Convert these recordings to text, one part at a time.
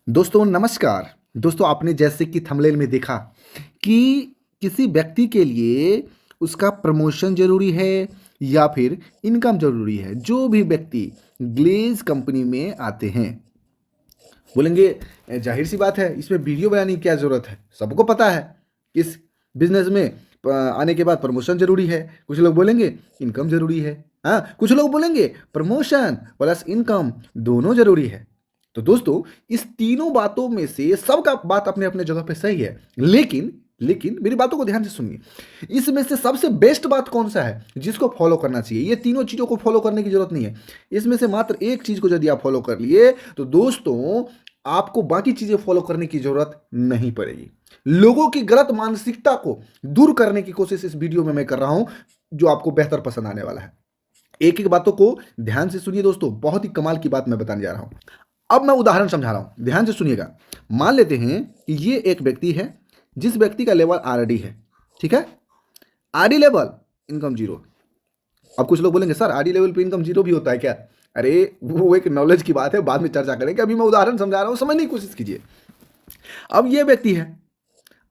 दोस्तों नमस्कार। दोस्तों आपने जैसे कि थंबनेल में देखा कि किसी व्यक्ति के लिए उसका प्रमोशन ज़रूरी है या फिर इनकम ज़रूरी है। जो भी व्यक्ति ग्लेज़ कंपनी में आते हैं, बोलेंगे ज़ाहिर-सी बात है इसमें वीडियो बनाने की क्या ज़रूरत है? सबको पता है इस बिज़नेस में आने के बाद प्रमोशन ज़रूरी है। कुछ लोग बोलेंगे इनकम ज़रूरी है। हाँ, कुछ लोग बोलेंगे प्रमोशन प्लस इनकम दोनों ज़रूरी है। तो दोस्तों इस तीनों बातों में से सबका बात अपने-अपने जगह पे सही है। लेकिन मेरी बातों को ध्यान से सुनिए। इसमें से सबसे बेस्ट बात कौन-सा है जिसको फॉलो करना चाहिए? ये तीनों चीज़ों को फॉलो करने की ज़रूरत नहीं है। इसमें से मात्र एक चीज़ को यदि आप फॉलो कर लिए तो दोस्तों आपको बाकी चीज़ें फॉलो करने की ज़रूरत नहीं पड़ेगी। लोगों की गलत मानसिकता को दूर करने की कोशिश इस वीडियो में मैं कर रहा हूं, जो आपको बेहतर पसंद आने वाला है। एक-एक बातों को ध्यान से सुनिए दोस्तों, बहुत ही कमाल की बात मैं बताने जा रहा हूं। अब मैं उदाहरण समझा रहा हूं, ध्यान से सुनिएगा। मान लेते हैं कि ये एक व्यक्ति है, जिस व्यक्ति का लेवल आरडी है, ठीक है? RD level, income zero. अब कुछ लोग बोलेंगे सर आरडी लेवल पे इनकम जीरो भी होता है क्या? अरे वो एक नॉलेज की बात है, बाद में चर्चा करेंगे। अभी मैं उदाहरण समझा रहा हूं, समझने की कोशिश कीजिए। अब ये व्यक्ति है,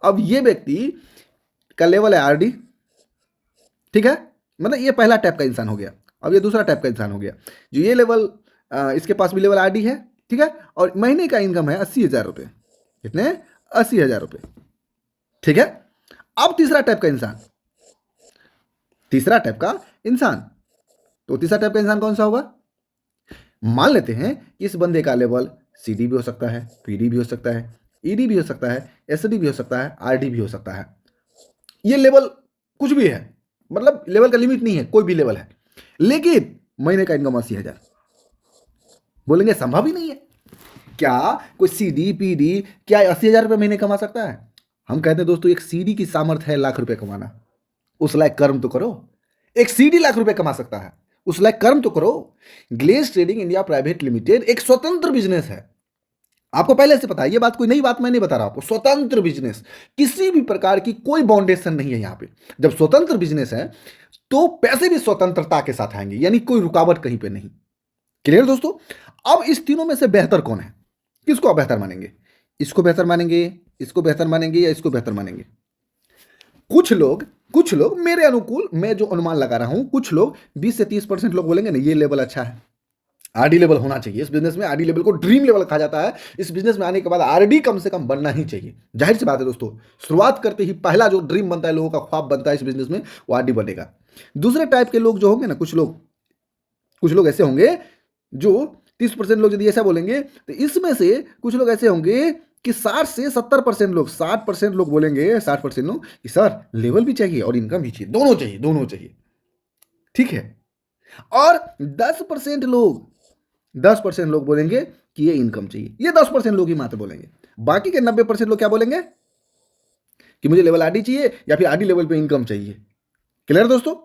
अब ये व्यक्ति का लेवल है आरडी, ठीक है? मतलब ये पहला टाइप का इंसान हो गया। अब ये दूसरा टाइप का इंसान हो गया, जो ये लेवल इसके पास भी लेवल आरडी है, ठीक है? और महीने का इनकम है 80,000 रुपये। कितने? 80,000 रुपये, ठीक है? अब तीसरा टाइप का इंसान, तीसरा टाइप का इंसान, तो तीसरा टाइप का इंसान कौन सा होगा? मान लेते हैं कि इस बंदे का लेवल सीडी भी हो सकता है, पीडी भी हो सकता है, ईडी भी हो सकता है, एसडी भी हो सकता है, आरडी भी हो सकता है। ये लेवल कुछ भी है, मतलब लेवल का लिमिट नहीं है, कोई भी लेवल है। लेकिन महीने का इनकम 80,000। बोलेंगे संभव ही नहीं है। क्या कोई सीडी पीडी क्या 80,000 रुपये महीने कमा सकता है? हम कहते हैं दोस्तों एक सीडी की सामर्थ्य है लाख रुपए कमाना। उस लायक कर्म तो करो। एक सीडी लाख रुपए कमा सकता है, उस लायक कर्म तो करो। Glaze Trading India Private Limited एक स्वतंत्र बिजनेस है। आपको पहले से पता है, ये बात कोई नई बात मैं नहीं बता रहा आपको। स्वतंत्र बिजनेस, किसी भी प्रकार की कोई बाउंडेशन नहीं है यहां पे। जब स्वतंत्र बिजनेस है तो पैसे भी स्वतंत्रता के साथ आएंगे, यानी कोई रुकावट कहीं पे नहीं। क्लियर दोस्तों? अब इस तीनों में से बेहतर कौन है? किसको आप बेहतर मानेंगे? इसको बेहतर मानेंगे, इसको बेहतर मानेंगे या इसको बेहतर मानेंगे? कुछ लोग मेरे अनुकूल, मैं जो अनुमान लगा रहा हूं, कुछ लोग 20 से 30% लोग बोलेंगे ना ये लेवल अच्छा है, आरडी लेवल होना चाहिए। इस बिजनेस में आरडी लेवल को ड्रीम लेवल कहा जाता है। इस बिजनेस में आने के बाद आरडी कम से कम बनना ही चाहिए। जाहिर सी बात है दोस्तों, शुरुआत करते ही पहला जो ड्रीम बनता है, लोगों का ख्वाब बनता है इस बिजनेस में, वो आरडी बनेगा। दूसरे टाइप के लोग जो होंगे ना, कुछ लोग ऐसे होंगे जो 30% लोग यदि ऐसा बोलेंगे, तो इसमें से कुछ लोग ऐसे होंगे कि 60 लोग बोलेंगे, 60% लोग कि सर लेवल भी चाहिए और इनकम भी चाहिए, दोनों चाहिए, ठीक है? और 10% लोग बोलेंगे कि ये इनकम चाहिए। ये 10% लोग ही मात्र बोलेंगे। बाकी के 90% लोग क्या बोलेंगे कि मुझे लेवल आरडी चाहिए या फिर आरडी लेवल पे इनकम चाहिए। क्लियर दोस्तों?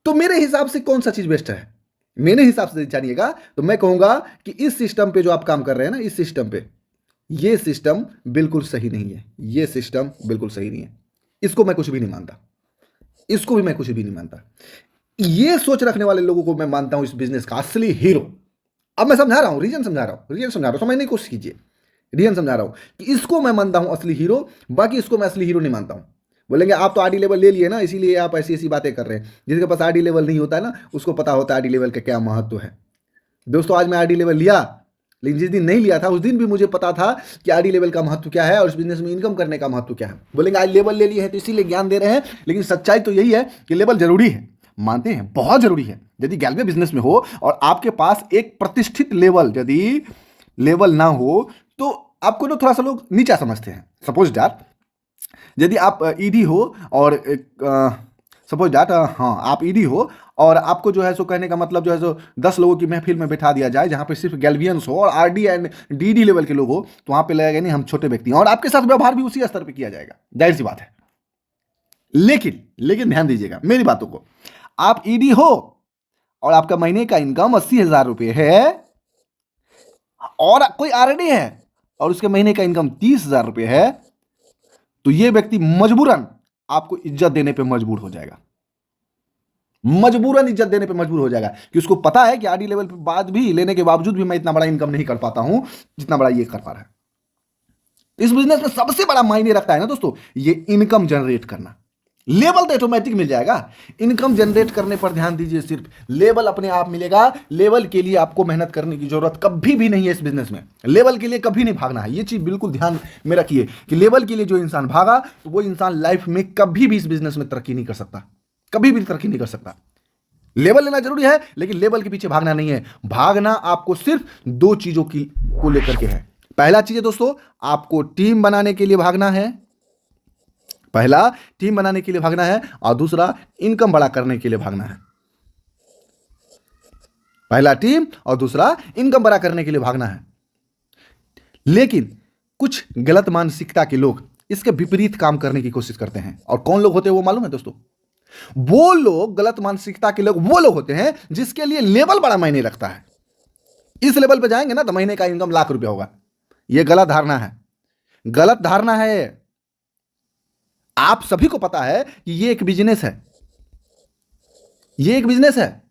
तो मेरे हिसाब से कौन सा चीज बेस्ट है? मेरे हिसाब से जानिएगा तो मैं कहूंगा कि इस सिस्टम पे जो आप काम कर रहे हैं ना, इस सिस्टम पे, ये सिस्टम बिल्कुल सही नहीं है। ये सिस्टम बिल्कुल सही नहीं है। इसको मैं कुछ भी नहीं मानता, इसको भी मैं कुछ भी नहीं मानता। ये सोच रखने वाले लोगों को मैं मानता हूं इस बिजनेस का असली हीरो। अब मैं समझा रहा हूं, रीजन समझा रहा हूं, समझने की कोशिश कीजिए। रीजन समझा रहा हूं कि इसको मैं मानता हूं असली हीरो, बाकी इसको मैं असली हीरो नहीं मानता हूं। बोलेंगे आप तो आरडी लेवल ले लिए ना, इसीलिए आप ऐसी ऐसी बातें कर रहे हैं। जिसके पास आरडी लेवल नहीं होता है ना, उसको पता होता है आरडी लेवल का क्या महत्व है। दोस्तों आज मैं आरडी लेवल लिया, लेकिन जिस दिन नहीं लिया था उस दिन भी मुझे पता था कि आरडी लेवल का महत्व क्या है और इस बिजनेस में इनकम करने का महत्व क्या है। बोलेंगे आज लेवल ले लिए हैं तो इसीलिए ज्ञान दे रहे हैं, लेकिन सच्चाई तो यही है कि लेवल जरूरी है। मानते हैं बहुत जरूरी है। यदि गैलवे बिजनेस में हो और आपके पास एक प्रतिष्ठित लेवल, यदि लेवल ना हो तो आपको ना थोड़ा सा लोग नीचा समझते हैं। सपोज दैट यदि आप ईडी हो और सपोज दैट हाँ आप ईडी हो और आपको जो है सो कहने का मतलब जो है सो 10 लोगों की महफिल में बैठा दिया जाए जहां पे सिर्फ गैल्वियंस हो और आरडी एंड डीडी लेवल के लोग हो, तो वहां पे लगेगा नहीं हम छोटे व्यक्ति हैं और आपके साथ व्यवहार भी उसी स्तर पे किया जाएगा। जाहिर सी बात है। लेकिन ध्यान दीजिएगा मेरी बातों को। आप ईडी हो और आपका महीने का इनकम 80,000 रुपये है और कोई आरडी है और उसके महीने का इनकम 30,000 रुपये है, तो यह व्यक्ति मजबूरन आपको इज्जत देने पे मजबूर हो जाएगा। मजबूरन इज्जत देने पे मजबूर हो जाएगा कि उसको पता है कि आरडी लेवल पे बाद भी लेने के बावजूद भी मैं इतना बड़ा इनकम नहीं कर पाता हूं जितना बड़ा ये कर पा रहा है। इस बिजनेस में सबसे बड़ा मायने रखता है ना दोस्तों, ये इनकम जनरेट करना। लेवल तो ऑटोमेटिक मिल जाएगा, इनकम जनरेट करने पर ध्यान दीजिए। सिर्फ लेवल अपने आप मिलेगा, लेवल के लिए आपको मेहनत करने की जरूरत कभी भी नहीं है। इस बिजनेस में लेवल के लिए कभी नहीं भागना है, ये चीज बिल्कुल ध्यान में रखिए कि लेवल के लिए जो इंसान भागा तो वो इंसान लाइफ में कभी भी इस बिजनेस में तरक्की नहीं कर सकता, कभी भी तरक्की नहीं कर सकता। लेवल लेना जरूरी है, लेकिन लेवल के पीछे भागना नहीं है। भागना आपको सिर्फ दो चीजों की को लेकर के है। पहला चीज है दोस्तों, आपको टीम बनाने के लिए भागना है, पहला टीम बनाने के लिए भागना है, और दूसरा इनकम बड़ा करने के लिए भागना है। पहला टीम और दूसरा इनकम बड़ा करने के लिए भागना है। लेकिन कुछ गलत मानसिकता के लोग इसके विपरीत काम करने की कोशिश करते हैं। और कौन लोग होते हैं वो मालूम है दोस्तों? वो लोग, गलत मानसिकता के लोग वो लोग होते हैं जिसके लिए लेवल बड़ा मायने रखता है। इस लेवल पे जाएंगे ना तो महीने का इनकम लाख रुपया होगा। यह गलत धारणा है, गलत धारणा है। आप सभी को पता है कि यह एक बिजनेस है, यह एक बिजनेस है,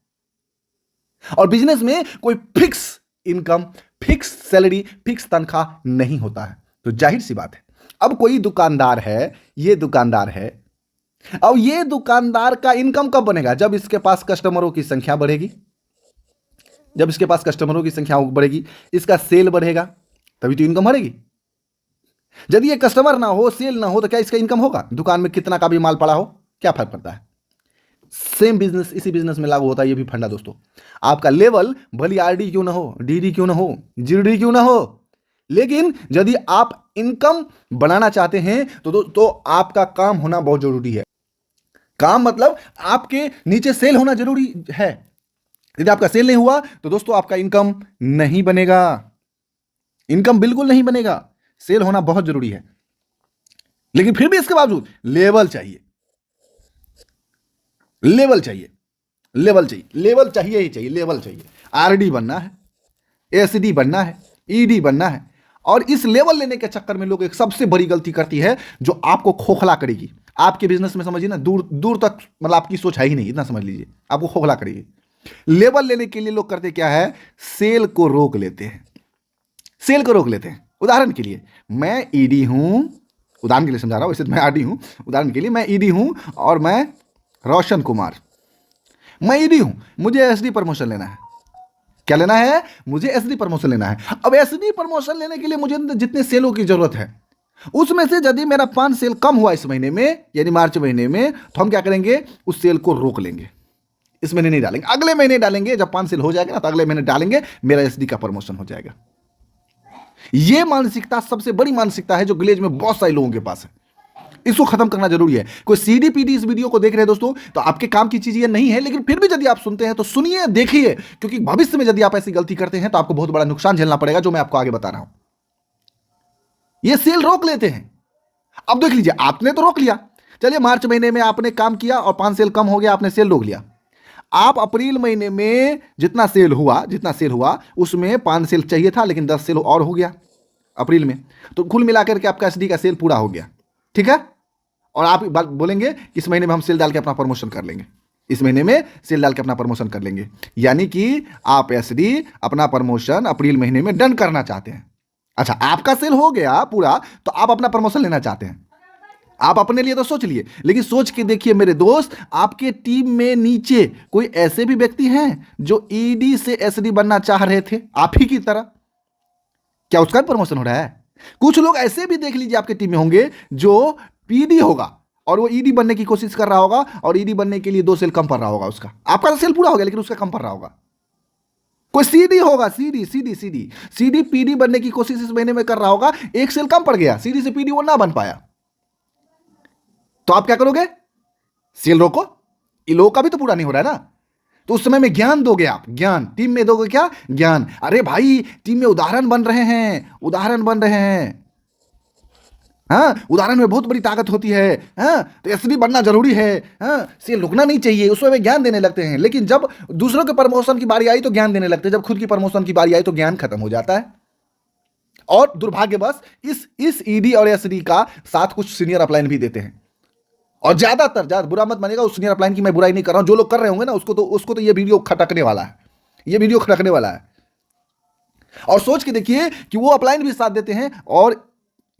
और बिजनेस में कोई fix income, fix salary, fix तनख्वाह नहीं होता है। तो जाहिर सी बात है, अब कोई दुकानदार है, ये दुकानदार है, अब ये दुकानदार का इनकम कब बनेगा? जब इसके पास कस्टमरों की संख्या बढ़ेगी, जब इसके पास कस्टमरों की संख्या बढ़ेगी, इसका सेल बढ़ेगा, तभी तो इनकम बढ़ेगी। यदि ये कस्टमर ना हो, सेल ना हो, तो क्या इसका इनकम होगा? दुकान में कितना का भी माल पड़ा हो, क्या फर्क पड़ता है? सेम बिजनेस इसी बिजनेस में लागू होता है, ये भी फंडा दोस्तों। आपका लेवल भली आरडी क्यों ना हो, डीडी क्यों ना हो, जीडी क्यों ना हो, लेकिन यदि आप इनकम बनाना चाहते हैं तो आपका काम होना बहुत जरूरी है। काम मतलब आपके नीचे सेल होना जरूरी है। यदि आपका सेल नहीं हुआ तो दोस्तों आपका इनकम नहीं बनेगा, इनकम बिल्कुल नहीं बनेगा। सेल होना बहुत जरूरी है, लेकिन फिर भी इसके बावजूद लेवल चाहिए, लेवल चाहिए, लेवल चाहिए, लेवल चाहिए ही चाहिए, लेवल चाहिए। आरडी बनना है, एसडी बनना है, ईडी बनना है। और इस लेवल लेने के चक्कर में लोग एक सबसे बड़ी गलती करती है जो आपको खोखला करेगी। आपके बिजनेस में समझिए ना, दूर दूर तक मतलब आपकी सोच है ही नहीं, इतना समझ लीजिए, आपको खोखला करेगी। लेवल लेने के लिए लोग करते क्या है? सेल को रोक लेते हैं, सेल को रोक लेते हैं। उदाहरण के लिए मैं ईडी हूं, उदाहरण के लिए समझा रहा हूं, वैसे तो मैं आरडी हूं। उदाहरण के लिए मैं ईडी हूं और मैं रोशन कुमार, मैं ईडी हूं, मुझे एसडी प्रमोशन लेना है। क्या लेना है? मुझे एसडी प्रमोशन लेना है। अब एसडी प्रमोशन लेने के लिए मुझे जितने सेलों की जरूरत है, उसमें से यदि मेरा 5 सेल कम हुआ इस महीने में, यानी मार्च महीने में, तो हम क्या करेंगे? उस सेल को रोक लेंगे, इस महीने नहीं डालेंगे, अगले महीने डालेंगे। जब 5 सेल हो जाएगा ना तो अगले महीने डालेंगे, मेरा एसडी का प्रमोशन हो जाएगा। यह मानसिकता सबसे बड़ी मानसिकता है जो विलेज में बहुत सारे लोगों के पास है। इसको खत्म करना जरूरी है। कोई सीडी पीडी इस वीडियो को देख रहे हैं दोस्तों, तो आपके काम की चीज ये नहीं है, लेकिन फिर भी यदि आप सुनते हैं तो सुनिए, देखिए, क्योंकि भविष्य में यदि आप ऐसी गलती करते हैं तो आपको बहुत बड़ा नुकसान झेलना पड़ेगा, जो मैं आपको आगे बता रहा हूं। ये सेल रोक लेते हैं। अब देख लीजिए, आपने तो रोक लिया, चलिए मार्च महीने में आपने काम किया और 5 सेल कम हो गया, आपने सेल रोक लिया। आप अप्रैल महीने में जितना सेल हुआ उसमें 5 सेल चाहिए था, लेकिन 10 सेल और हो गया अप्रैल में, तो कुल मिलाकर के आपका एसडी का सेल पूरा हो गया, ठीक है। और आप बात बोलेंगे कि इस महीने में हम सेल डाल के अपना प्रमोशन कर लेंगे, इस महीने में सेल डाल के अपना प्रमोशन कर लेंगे, यानी कि आप एसडी अपना प्रमोशन अप्रैल महीने में डन करना चाहते हैं। अच्छा, आपका सेल हो गया पूरा, तो आप अपना प्रमोशन लेना चाहते हैं। आप अपने लिए तो सोच लिए, लेकिन सोच के देखिए मेरे दोस्त, आपके टीम में नीचे कोई ऐसे भी व्यक्ति हैं जो ईडी से एसडी बनना चाह रहे थे आप ही की तरह? क्या उसका भी प्रमोशन हो रहा है? कुछ लोग ऐसे भी देख लीजिए आपके टीम में होंगे जो पीडी होगा और वो ईडी बनने की कोशिश कर रहा होगा, और ईडी बनने के लिए 2 सेल कम पड़ रहा होगा उसका। आपका तो सेल पूरा हो गया लेकिन उसका कम पड़ रहा होगा। कोई सीडी होगा, सीडी पीडी बनने की कोशिश इस महीने में कर रहा होगा, 1 सेल कम पड़ गया, सीडी से पीडी वो ना बन पाया, तो आप क्या करोगे? सेल रोको, इन लोगों का भी तो पूरा नहीं हो रहा है ना। तो उस समय में ज्ञान दोगे, आप ज्ञान टीम में दोगे। क्या ज्ञान? अरे भाई, टीम में उदाहरण बन रहे हैं, उदाहरण बन रहे हैं। हाँ, उदाहरण में बहुत बड़ी ताकत होती है। हाँ, तो एसडी बनना जरूरी है। हाँ, सेल रुकना नहीं चाहिए, उसमें वे ज्ञान देने लगते हैं। लेकिन जब दूसरों के प्रमोशन की बारी आई तो ज्ञान देने लगते हैं, जब खुद की प्रमोशन की बारी आई तो ज्ञान खत्म हो जाता है। और दुर्भाग्यवश इस ईडी और एसडी का साथ कुछ सीनियर अपलाइन भी देते हैं। और ज्यादा बुरा मत मानिएगा, उस सीनियर अपलाइन की मैं बुराई नहीं कर रहा हूं, जो लोग कर रहे होंगे ना उसको तो ये वीडियो खटकने वाला है, ये वीडियो खटकने वाला है। और सोच के देखिए कि वो अपलाइन भी साथ देते हैं और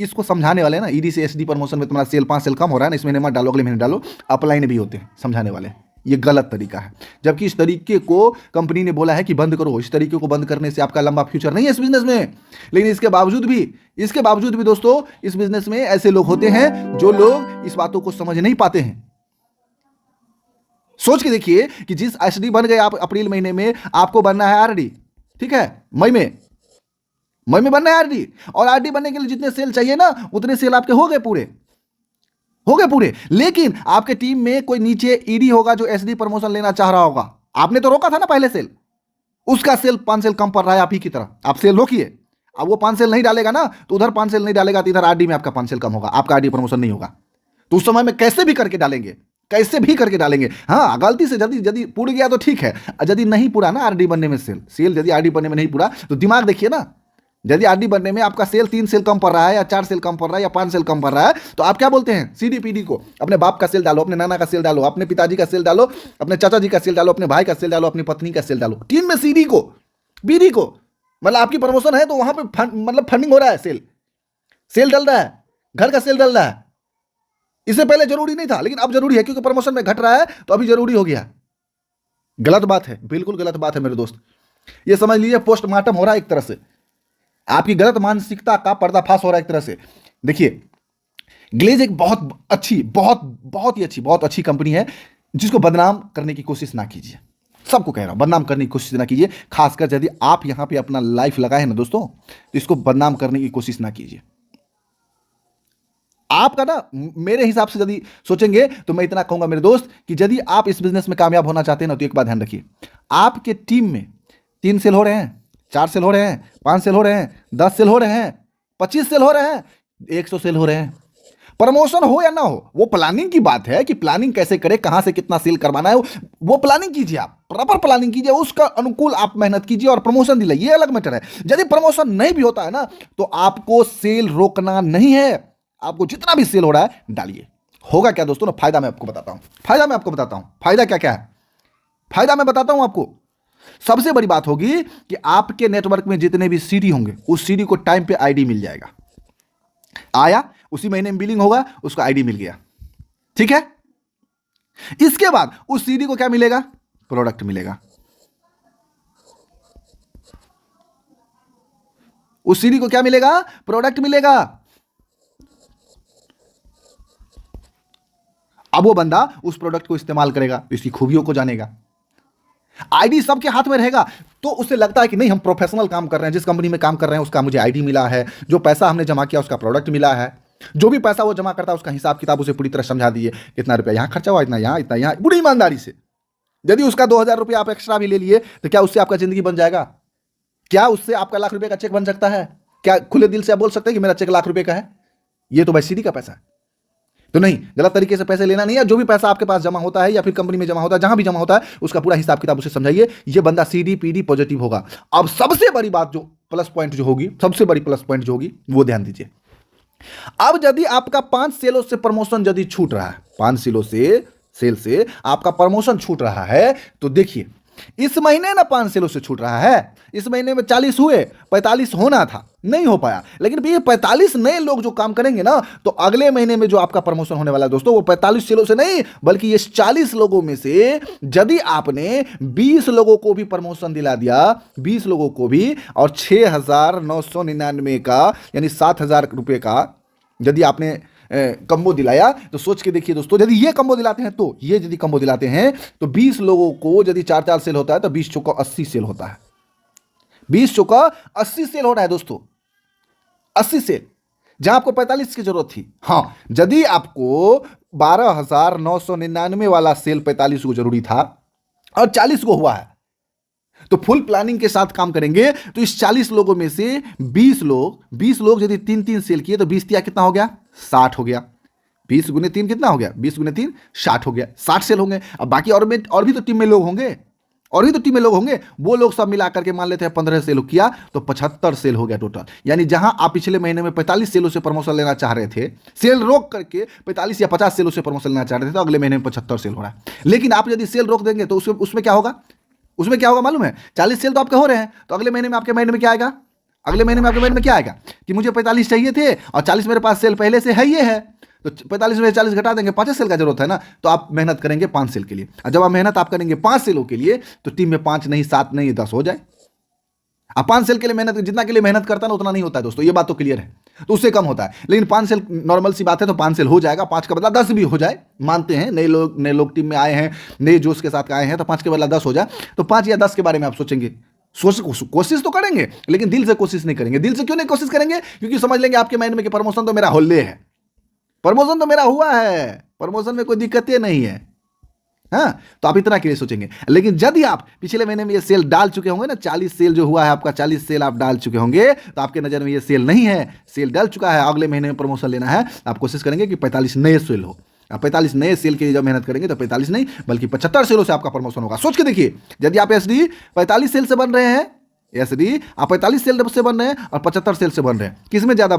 इसको समझाने वाले हैं ना, ईडी से एसडी प्रमोशन में तुम्हारा सेल 5 सेल कम हो रहा है ना, इस महीने मत डालो, अगले महीने डालो, अपलाइन भी होते हैं समझाने वाले। ये गलत तरीका है, जबकि इस तरीके को कंपनी ने बोला है कि बंद करो। इस तरीके को बंद करने से आपका लंबा फ्यूचर नहीं है इस बिजनेस में। लेकिन इसके बावजूद भी दोस्तों इस बिजनेस में ऐसे लोग होते हैं जो लोग इस बातों को समझ नहीं पाते हैं। सोच के देखिए कि जिस एसडी बन गए आप अप्रैल महीने में, आपको बनना है आरडी, ठीक है, मई में बनना है आरडी, और आरडी बनने के लिए जितने सेल चाहिए ना उतने सेल आपके हो गए पूरे। लेकिन आपके टीम में कोई नीचे ईडी होगा जो एसडी प्रमोशन लेना चाह रहा होगा। आपने तो रोका था ना पहले सेल, उसका सेल 5 सेल कम पड़ रहा है आप ही की तरह, आप सेल रोकिए। अब वो 5 सेल नहीं डालेगा ना तो उधर 5 सेल नहीं डालेगा तो इधर आरडी में आपका 5 सेल कम होगा, आपका आरडी प्रमोशन नहीं होगा। तो उस समय में कैसे भी करके डालेंगे। हाँ, गलती से यदि पूड़ गया तो ठीक है, यदि नहीं पूरा ना आरडी बनने में सेल यदि आरडी बनने में नहीं पूरा तो दिमाग देखिए ना, यदि आरडी बनने में आपका सेल 3 सेल कम पड़ रहा है या 4 सेल कम पड़ रहा है या 5 सेल कम पड़ रहा है, तो आप क्या बोलते हैं सीडीपीडी को, अपने बाप का सेल डालो, अपने नाना का सेल डालो, अपने पिताजी का सेल डालो, अपने चाचा जी का सेल डालो, अपने भाई का सेल डालो, अपनी पत्नी का सेल डालो। टीम में सीडी को, बीडी को, मतलब आपकी प्रमोशन है तो वहां पे मतलब फंडिंग हो रहा है, सेल डल रहा है, घर का सेल डल रहा है। इससे पहले जरूरी नहीं था लेकिन अब जरूरी है क्योंकि प्रमोशन में घट रहा है तो अभी जरूरी हो गया। गलत बात है, बिल्कुल गलत बात है मेरे दोस्त। ये समझ लीजिए पोस्टमार्टम हो रहा है एक तरह से, आपकी गलत मानसिकता का पर्दाफाश हो रहा है एक तरह से। देखिए ग्लेज एक बहुत ही अच्छी कंपनी है, जिसको बदनाम करने की कोशिश ना कीजिए। सबको कह रहा हूं बदनाम करने की कोशिश ना कीजिए, खासकर यदि आप यहां पे अपना लाइफ लगाए हैं ना दोस्तों, तो इसको बदनाम करने की कोशिश ना कीजिए। आपका ना मेरे हिसाब से यदि सोचेंगे तो मैं इतना कहूंगा मेरे दोस्त कि यदि आप इस बिजनेस में कामयाब होना चाहते हैं ना तो एक बात ध्यान रखिए, आपके टीम में 3 सेल हो रहे हैं, 4 सेल हो रहे हैं, 5 सेल हो रहे हैं, 10 सेल हो रहे हैं, 25 सेल हो रहे हैं, 100 सेल हो रहे हैं, प्रमोशन हो या ना हो, वो प्लानिंग की बात है कि प्लानिंग कैसे करें, कहां से कितना सेल करवाना है, वो प्लानिंग कीजिए, आप प्रॉपर प्लानिंग कीजिए, उसका अनुकूल आप मेहनत कीजिए और प्रमोशन दिलाइए, ये अलग मैटर है। यदि प्रमोशन नहीं भी होता है ना तो आपको सेल रोकना नहीं है, आपको जितना भी सेल हो रहा है डालिए। होगा क्या दोस्तों ना, फायदा मैं आपको बताता हूं, फायदा क्या क्या है, फायदा मैं बताता हूं आपको। सबसे बड़ी बात होगी कि आपके नेटवर्क में जितने भी सीडी होंगे उस सीडी को टाइम पे आईडी मिल जाएगा, आया उसी महीने में बिलिंग होगा, उसको आईडी मिल गया, ठीक है। इसके बाद उस सीडी को क्या मिलेगा, प्रोडक्ट मिलेगा, उस सीडी को क्या मिलेगा, प्रोडक्ट मिलेगा। अब वो बंदा उस प्रोडक्ट को इस्तेमाल करेगा, इसकी खूबियों को जानेगा, आईडी सबके हाथ में रहेगा, तो उसे लगता है कि नहीं हम प्रोफेशनल काम कर रहे हैं, जिस कंपनी में काम कर रहे हैं उसका मुझे आईडी मिला है, जो पैसा हमने जमा किया उसका प्रोडक्ट मिला है, जो भी पैसा वो जमा करता है उसका हिसाब किताब उसे पूरी तरह समझा दिए, कितना रुपया यहां खर्चा हुआ, इतना यहां, बड़ी ईमानदारी से। यदि उसका 2000 रुपया आप एक्स्ट्रा भी ले लिए तो क्या उससे आपका जिंदगी बन जाएगा, क्या उससे आपका लाख रुपए का चेक बन सकता है, क्या खुले दिल से आप बोल सकते हैं कि मेरा चेक लाख रुपए का है, ये तो भाई सीडी का पैसा है। तो नहीं, गलत तरीके से पैसे लेना नहीं है, जो भी पैसा आपके पास जमा होता है या फिर कंपनी में जमा होता है, जहां भी जमा होता है उसका पूरा हिसाब किताब उसे समझाइए, ये बंदा सीडी पीडी पॉजिटिव होगा। अब सबसे बड़ी बात जो प्लस पॉइंट जो होगी, सबसे बड़ी प्लस पॉइंट जो होगी वो ध्यान दीजिए। अब यदि आपका 5 सेलों से प्रमोशन यदि छूट रहा है, 5 सेलों से सेल से आपका प्रमोशन छूट रहा है, तो देखिए इस महीने ना 5 सेलों से छूट रहा है, इस महीने में 40 हुए, 45 होना था, नहीं हो पाया, लेकिन ये 45 नए लोग जो काम करेंगे ना तो अगले महीने में जो आपका प्रमोशन होने वाला है दोस्तों, वो 45 सेलों से नहीं बल्कि ये 40 लोगों में से यदि आपने 20 लोगों को भी प्रमोशन दिला दिया, 20 लोगों को भी, और 6,999 का यानी 7,000 रुपये का यदि आपने कम्बो दिलाया, तो सोच के देखिए दोस्तों, यदि ये कम्बो दिलाते हैं तो ये यदि कम्बो दिलाते हैं तो 20 लोगों को यदि 4-4 सेल होता है तो 20 चौका 80 सेल होता है, 20 चौका 80 सेल हो रहा है दोस्तों, 80 सेल, जहां आपको 45 की जरूरत थी। हाँ, यदि आपको 12,999 वाला सेल 45 को जरूरी था और 40 को हुआ है, तो फुल प्लानिंग के साथ काम करेंगे तो इस 40 लोगों में से 20 लोग यदि 3-3 सेल किए तो 20 कितना हो गया, 60 हो गया, 20 गुने 3 कितना हो गया, 20 गुने 3 60 हो गया, 60 सेल होंगे। अब बाकी और भी तो टीम में लोग होंगे, वो लोग सब मिला करके मान लेते हैं 15 सेल किया तो 75 सेल हो गया टोटल। यानी जहां आप पिछले महीने में 45 सेलों से प्रमोशन लेना चाह रहे थे, सेल रोक करके 45 या 50 सेलों से प्रमोशन लेना चाह रहे थे, तो अगले महीने में 75 सेल हो रहा है। लेकिन आप यदि सेल रोक देंगे तो उसमें क्या होगा मालूम है, 40 सेल तो आपके हो रहे हैं, तो अगले महीने में आपके महीने में क्या आएगा, अगले महीने में आपके माइंड में क्या आएगा कि मुझे 45 चाहिए थे और 40 मेरे पास सेल पहले से है, ये है, तो 45 में 40 घटा देंगे, 5 सेल का जरूरत है ना, तो आप मेहनत करेंगे 5 सेल के लिए। और जब आप मेहनत आप करेंगे 5 सेलों के लिए, तो टीम में 5 नहीं, 7 नहीं, 10 हो जाए। आप 5 सेल के लिए मेहनत, जितना के लिए मेहनत करता है ना उतना नहीं होता है दोस्तों, ये बात तो क्लियर है, तो उससे कम होता है। लेकिन 5 सेल नॉर्मल सी बात है, तो 5 सेल हो जाएगा, 5 का बदला 10 भी हो जाए, मानते हैं नए लोग टीम में आए हैं, नए जोश के साथ आए हैं, तो 5 के बदला 10 हो जाए, तो 5 या 10 के बारे में आप सोचेंगे, कोशिश तो करेंगे, लेकिन दिल से कोशिश नहीं करेंगे। दिल से क्यों नहीं कोशिश करेंगे? क्योंकि समझ लेंगे आपके माइंड में कि प्रमोशन तो मेरा होल्ले है, प्रमोशन तो मेरा हुआ है, प्रमोशन में कोई दिक्कतें नहीं है। हाँ, तो आप इतना के लिए सोचेंगे। लेकिन यदि आप पिछले महीने में ये सेल डाल चुके होंगे ना, 40 सेल जो हुआ है आपका, 40 सेल आप डाल चुके होंगे, तो आपके नज़र में ये सेल नहीं है, सेल डल चुका है, अगले महीने में प्रमोशन लेना है, आप कोशिश करेंगे कि 45 नए सेल हो। आप 45 नए सेल के लिए जब मेहनत करेंगे तो 45 नहीं बल्कि 75 सेलों से आपका प्रमोशन होगा। सोच के देखिए, यदि आप एसडी 45 सेल से बन रहे हैं, एसडी आप 45 सेल से बन रहे हैं और 75 सेल से बन रहे हैं, किसमें ज़्यादा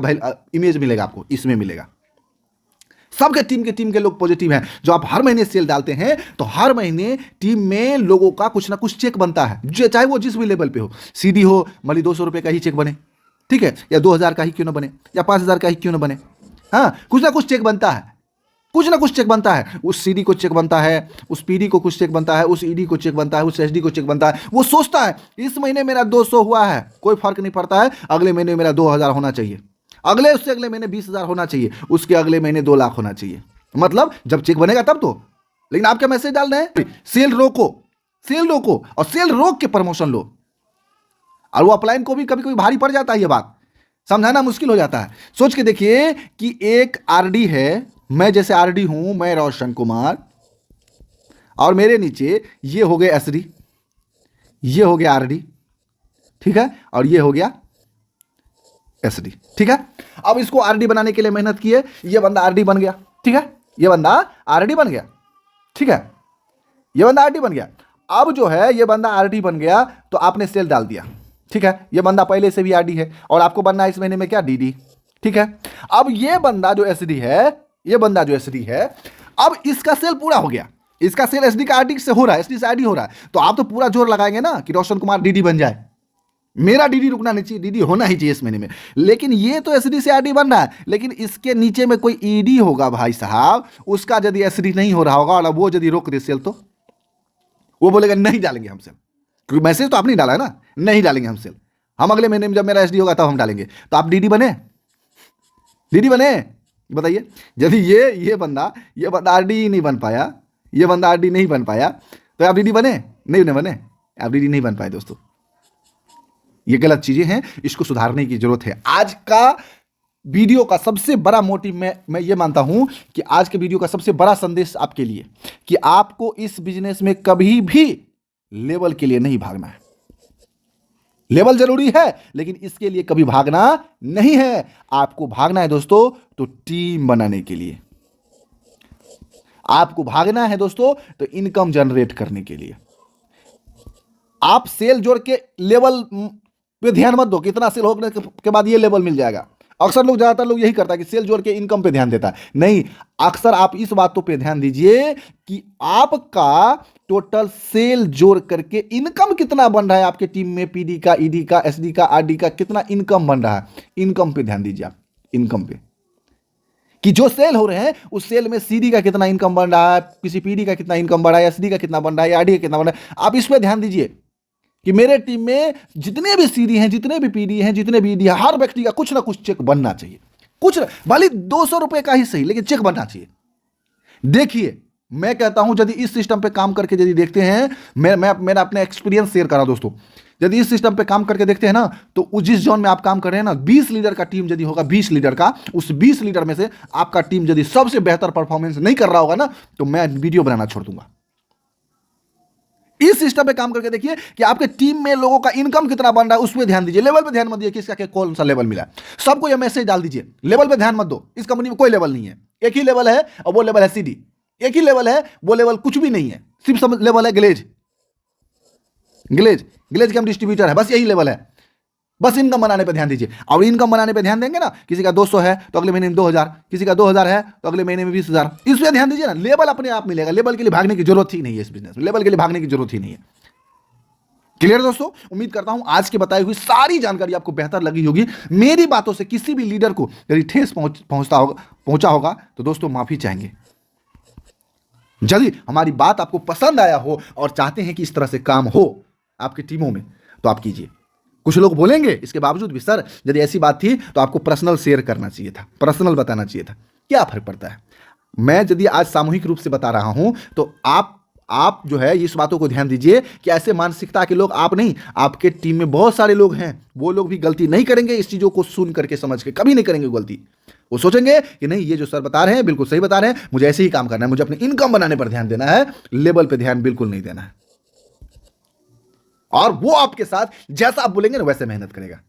इमेज मिलेगा आपको? इसमें मिलेगा। सबके टीम के लोग पॉजिटिव हैं। जो आप हर महीने सेल डालते हैं तो हर महीने टीम में लोगों का कुछ ना कुछ चेक बनता है, जो चाहे वो जिस भी लेवल पे हो, सीडी हो, मान ली 200 रुपये का ही चेक बने, ठीक है, या 2000 का ही क्यों ना बने, या 5000 का ही क्यों ना बने, हाँ, कुछ ना कुछ चेक बनता है, कुछ ना कुछ चेक बनता है। उस सीडी को चेक बनता है, उस पीडी को कुछ चेक बनता है, उस ईडी को चेक बनता है, उस एसडी को चेक बनता है। वो सोचता है इस महीने मेरा 200 हुआ है, कोई फर्क नहीं पड़ता है, अगले महीने मेरा 2000 होना चाहिए, उससे अगले महीने 20,000 होना चाहिए, उसके अगले महीने 2 लाख होना चाहिए। मतलब जब चेक बनेगा तब तो। लेकिन आप क्या मैसेज डाल रहे हैं? सेल रोको, सेल रोको, और सेल रोक के प्रमोशन लो। और वो अपलाइन को भी कभी कभी भारी पड़ जाता है, ये बात समझाना मुश्किल हो जाता है। सोच के देखिए कि एक आरडी है, मैं जैसे आरडी हूं, मैं रोशन कुमार, और मेरे नीचे ये हो गए एसडी, ये हो गया आरडी, ठीक है, और ये हो गया एसडी, ठीक है। अब इसको आरडी बनाने के लिए मेहनत की है, ये बंदा आरडी बन गया, ठीक है, ये बंदा आरडी बन गया, ठीक है, ये बंदा आरडी बन गया। अब जो है ये बंदा आरडी बन गया तो आपने सेल डाल दिया, ठीक है, ये बंदा पहले से भी आरडी है और आपको बनना है इस महीने में क्या, डीडी, ठीक है। अब ये बंदा जो एसडी है, ये बंदा जो एसडी है, अब इसका सेल पूरा हो गया, इसका सेल एसडी का आरडी से हो रहा है, एसडी से आरडी हो रहा है, तो आप तो पूरा जोर लगाएंगे ना कि रोशन कुमार डीडी बन जाए, मेरा डीडी रुकना नहीं चाहिए, डीडी होना ही चाहिए इस महीने में। लेकिन ये तो एसडी से आरडी बन रहा है, लेकिन इसके नीचे में कोई ईडी होगा भाई साहब, उसका यदि एसडी नहीं हो रहा होगा और वो यदि रोक दे सेल, तो वो बोलेगा नहीं डालेंगे हम सेल, क्योंकि मैसेज तो आपने डाला है ना, नहीं डालेंगे हम सेल, हम अगले महीने में जब मेरा एसडी होगा तब हम डालेंगे। तो आप डीडी बने, डीडी बने, बताइए। यदि ये बंदा आरडी नहीं बन पाया, ये बंदा आरडी नहीं बन पाया, तो आप डीडी बने? नहीं बने, आप डीडी नहीं बन पाए दोस्तों। ये गलत चीजें हैं, इसको सुधारने की जरूरत है। आज का वीडियो का सबसे बड़ा मोटिव मैं ये मानता हूं कि आज के वीडियो का सबसे बड़ा संदेश आपके लिए कि आपको इस बिजनेस में कभी भी लेवल के लिए नहीं भागना है। लेवल जरूरी है, लेकिन इसके लिए कभी भागना नहीं है। आपको भागना है दोस्तों तो टीम बनाने के लिए, आपको भागना है दोस्तों तो इनकम जनरेट करने के लिए। आप सेल जोड़ के लेवल पे ध्यान मत दो, कितना सेल होने के बाद ये लेवल मिल जाएगा। अक्सर लोग, ज्यादातर लोग यही करता है कि सेल जोड़ के इनकम पे ध्यान देता है। नहीं, अक्सर आप इस बातों पे ध्यान दीजिए कि आपका टोटल सेल जोड़ करके इनकम कितना बन रहा है, आपके टीम में पीडी का, ईडी का, एसडी का, आरडी का कितना इनकम बन रहा है। इनकम पे ध्यान दीजिए आप, इनकम पे, कि जो सेल हो रहे हैं उस सेल में सीडी का कितना इनकम बन रहा है, किसी पीडी का कितना इनकम बन रहा है, एसडी का कितना बन रहा है, आरडी का कितना बन रहा है। आप इस पे ध्यान दीजिए कि मेरे टीम में जितने भी सीडी हैं, जितने भी पीडी हैं, जितने भी ईडी है, हर व्यक्ति का कुछ ना कुछ चेक बनना चाहिए। कुछ भले 200 रुपए का ही सही, लेकिन चेक बनना चाहिए। देखिए, मैं कहता हूं यदि इस सिस्टम पे काम करके यदि देखते हैं, मेरा अपने एक्सपीरियंस शेयर करा दोस्तों, यदि इस सिस्टम पे काम करके देखते हैं ना, तो जिस जोन में आप काम कर रहे हैं ना, 20 लीडर का टीम यदि होगा, 20 लीडर का, उस 20 लीडर में से आपका टीम यदि सबसे बेहतर परफॉर्मेंस नहीं कर रहा होगा ना, तो मैं वीडियो बनाना छोड़ दूंगा। इस सिस्टम पे काम करके देखिए कि आपके टीम में लोगों का इनकम कितना बन रहा है, उस पर ध्यान दीजिए। लेवल पे ध्यान मत दीजिए किसका कौन सा लेवल मिला। सबको यह मैसेज डाल दीजिए, लेवल पे ध्यान मत दो। इस कंपनी में कोई लेवल नहीं है, एक ही लेवल है और वो लेवल है सीडी। एक ही लेवल है, वो लेवल कुछ भी नहीं है, सिर्फ लेवल है ग्लेज के हम डिस्ट्रीब्यूटर है, बस यही लेवल है। बस इनकम बनाने पे ध्यान दीजिए। और इनकम बनाने पे ध्यान देंगे ना, किसी का 200 है तो अगले महीने में 2000, किसी का 2000 है तो अगले महीने में 20,000, इस पे ध्यान दीजिए ना। लेवल अपने आप मिलेगा, लेवल के लिए भागने की जरूरत ही नहीं है। इस बिजनेस में लेवल के लिए भागने की जरूरत ही नहीं है। क्लियर दोस्तों? उम्मीद करता हूं आज के बताई हुई सारी जानकारी आपको बेहतर लगी होगी। मेरी बातों से किसी भी लीडर को यदि ठेस पहुंचा होगा तो दोस्तों माफी चाहेंगे। यदि हमारी बात आपको पसंद आया हो और चाहते हैं कि इस तरह से काम हो आपकी टीमों में तो आप कीजिए। कुछ लोग बोलेंगे इसके बावजूद भी, सर यदि ऐसी बात थी तो आपको पर्सनल शेयर करना चाहिए था, पर्सनल बताना चाहिए था। क्या फर्क पड़ता है? मैं यदि आज सामूहिक रूप से बता रहा हूं तो आप जो है इस बातों को ध्यान दीजिए कि ऐसे मानसिकता के लोग आप नहीं, आपके टीम में बहुत सारे लोग हैं, वो लोग भी गलती नहीं करेंगे। इस चीजों को सुन करके समझ के कभी नहीं करेंगे गलती। वो सोचेंगे कि नहीं ये जो सर बता रहे हैं बिल्कुल सही बता रहे हैं, मुझे ऐसे ही काम करना है, मुझे अपनी इनकम बनाने पर ध्यान देना है, लेवल पे ध्यान बिल्कुल नहीं देना है। और वो आपके साथ जैसा आप बोलेंगे ना वैसे मेहनत करेगा।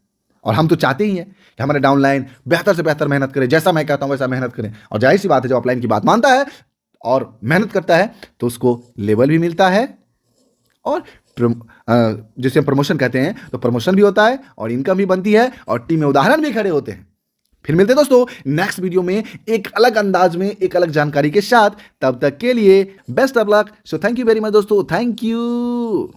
और हम तो चाहते ही हैं कि हमारे डाउनलाइन बेहतर से बेहतर मेहनत करें, जैसा मैं कहता हूं वैसा मेहनत करें। और जाहिर सी बात है जब अपलाइन की बात मानता है और मेहनत करता है तो उसको लेवल भी मिलता है और जिसे हम प्रमोशन कहते हैं तो प्रमोशन भी होता है और इनकम भी बनती है और टीम में उदाहरण भी खड़े होते हैं। फिर मिलते हैं दोस्तों नेक्स्ट वीडियो में एक अलग अंदाज में एक अलग जानकारी के साथ। तब तक के लिए best of luck. So thank you very much दोस्तों, थैंक यू।